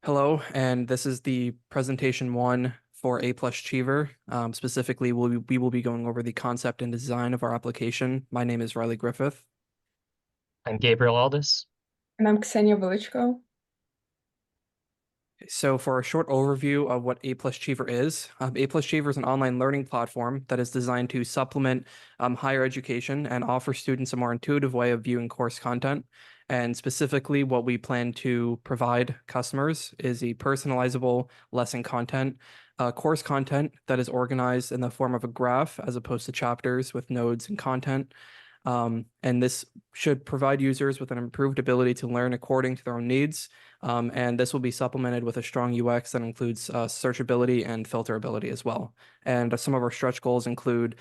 Hello, and this is the presentation one for A+chiever. Specifically, we will be going over the concept and design of our application. My name is Ryley Griffith. I'm Gabriel Aldous. And I'm Ksenia Velichko. So for a short overview of what A+chiever is, A+chiever is an online learning platform that is designed to supplement higher education and offer students a more intuitive way of viewing course content. And specifically, what we plan to provide customers is a personalizable lesson content, course content that is organized in the form of a graph as opposed to chapters with nodes and content. And this should provide users with an improved ability to learn according to their own needs. And this will be supplemented with a strong UX that includes searchability and filterability as well. And some of our stretch goals include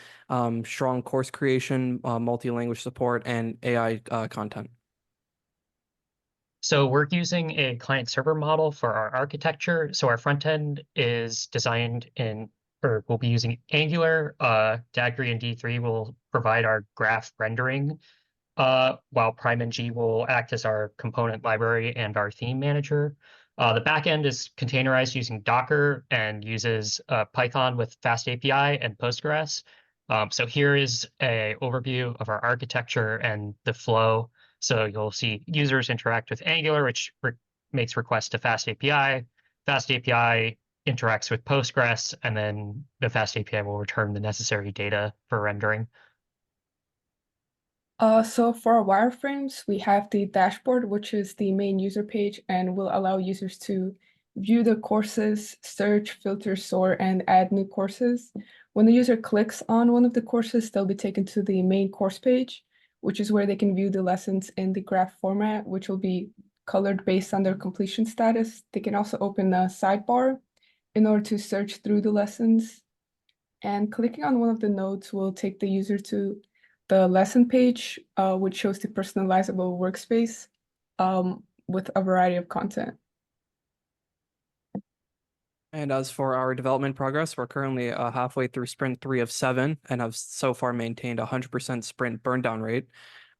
strong course creation, multi-language support, and AI content. So we're using a client server model for our architecture. So our front end is designed or we'll be using Angular. Daggery and D3 will provide our graph rendering, while PrimeNG will act as our component library and our theme manager. The backend is containerized using Docker and uses Python with Fast API and Postgres. So here is an overview of our architecture and the flow. So you'll see users interact with Angular, which makes requests to Fast API. Fast API interacts with Postgres, and then the Fast API will return the necessary data for rendering. So for our wireframes, we have the dashboard, which is the main user page and will allow users to view the courses, search, filter, sort, and add new courses. When the user clicks on one of the courses, they'll be taken to the main course page, which is where they can view the lessons in the graph format, which will be colored based on their completion status. They can also open a sidebar in order to search through the lessons. And clicking on one of the nodes will take the user to the lesson page, which shows the personalizable workspace with a variety of content. And as for our development progress, we're currently halfway through sprint 3 of 7 and have so far maintained a 100% sprint burn down rate.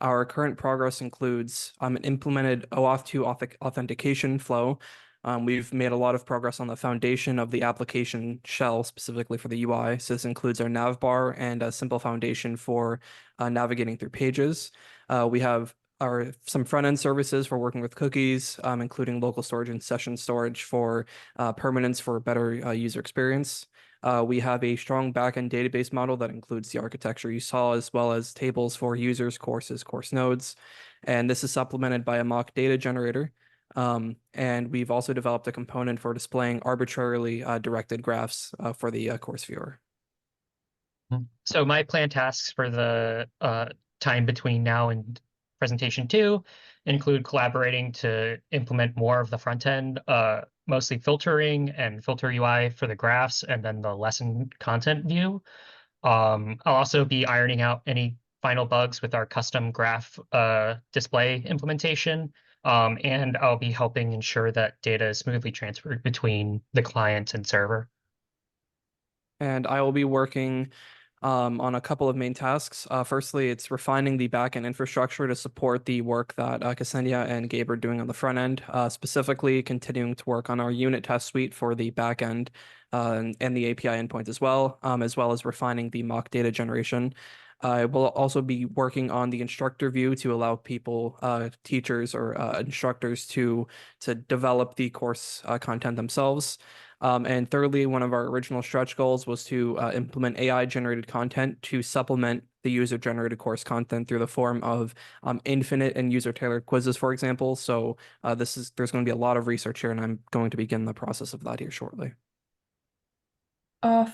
Our current progress includes an implemented OAuth 2 authentication flow. We've made a lot of progress on the foundation of the application shell, specifically for the UI. So this includes our nav bar and a simple foundation for navigating through pages. We have some front-end services for working with cookies, including local storage and session storage for permanence for better user experience. We have a strong backend database model that includes the architecture you saw, as well as tables for users, courses, course nodes. And this is supplemented by a mock data generator. And we've also developed a component for displaying arbitrarily directed graphs for the course viewer. So my planned tasks for the time between now and presentation 2 include collaborating to implement more of the front end, mostly filtering and filter UI for the graphs, and then the lesson content view. I'll also be ironing out any final bugs with our custom graph display implementation, and I'll be helping ensure that data is smoothly transferred between the client and server. And I will be working on a couple of main tasks. Firstly, it's refining the backend infrastructure to support the work that Ksenia and Gabe are doing on the front end, specifically continuing to work on our unit test suite for the backend and the API endpoints as well as refining the mock data generation. I will also be working on the instructor view to allow people, teachers or instructors to develop the course content themselves. And thirdly, one of our original stretch goals was to implement AI-generated content to supplement the user-generated course content through the form of infinite and user-tailored quizzes, for example. So there's going to be a lot of research here, and I'm going to begin the process of that here shortly.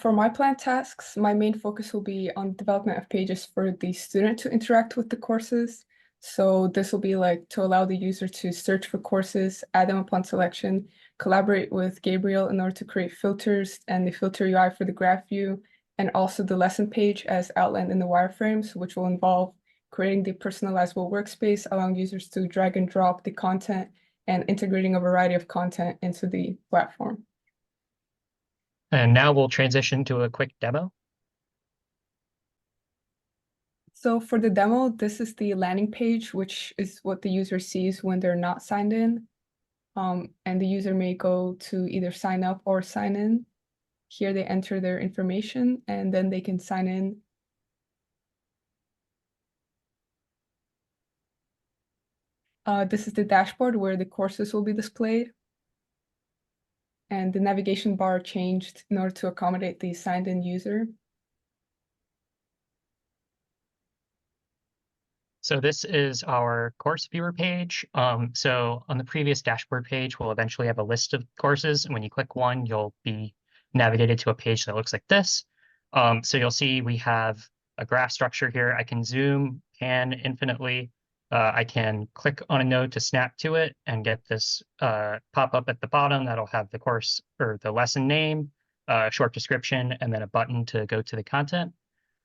For my planned tasks, my main focus will be on development of pages for the student to interact with the courses. So this will be like to allow the user to search for courses, add them upon selection, collaborate with Gabriel in order to create filters and the filter UI for the graph view, and also the lesson page as outlined in the wireframes, which will involve creating the personalizable workspace, allowing users to drag and drop the content and integrating a variety of content into the platform. And now we'll transition to a quick demo. So for the demo, this is the landing page, which is what the user sees when they're not signed in. and the user may go to either sign up or sign in. Here they enter their information and then they can sign in. This is the dashboard where the courses will be displayed. And the navigation bar changed in order to accommodate the signed in user. So this is our course viewer page. So on the previous dashboard page, we'll eventually have a list of courses. And when you click one, you'll be navigated to a page that looks like this. So you'll see we have a graph structure here. I can zoom, pan infinitely. I can click on a node to snap to it and get this pop up at the bottom that'll have the course or the lesson name, short description, and then a button to go to the content.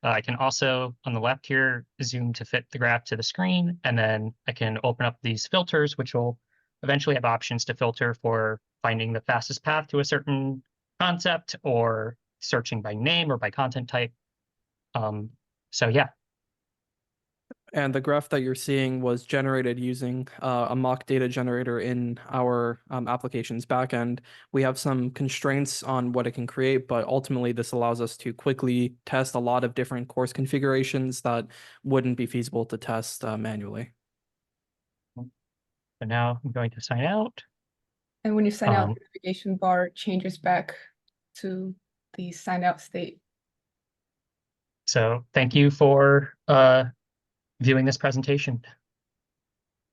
I can also, on the left here, zoom to fit the graph to the screen, and then I can open up these filters, which will eventually have options to filter for finding the fastest path to a certain concept or searching by name or by content type. So yeah. And the graph that you're seeing was generated using a mock data generator in our application's backend. We have some constraints on what it can create, but ultimately this allows us to quickly test a lot of different course configurations that wouldn't be feasible to test manually. So now I'm going to sign out. And when you sign out, the navigation bar changes back to the sign out state. So thank you for viewing this presentation.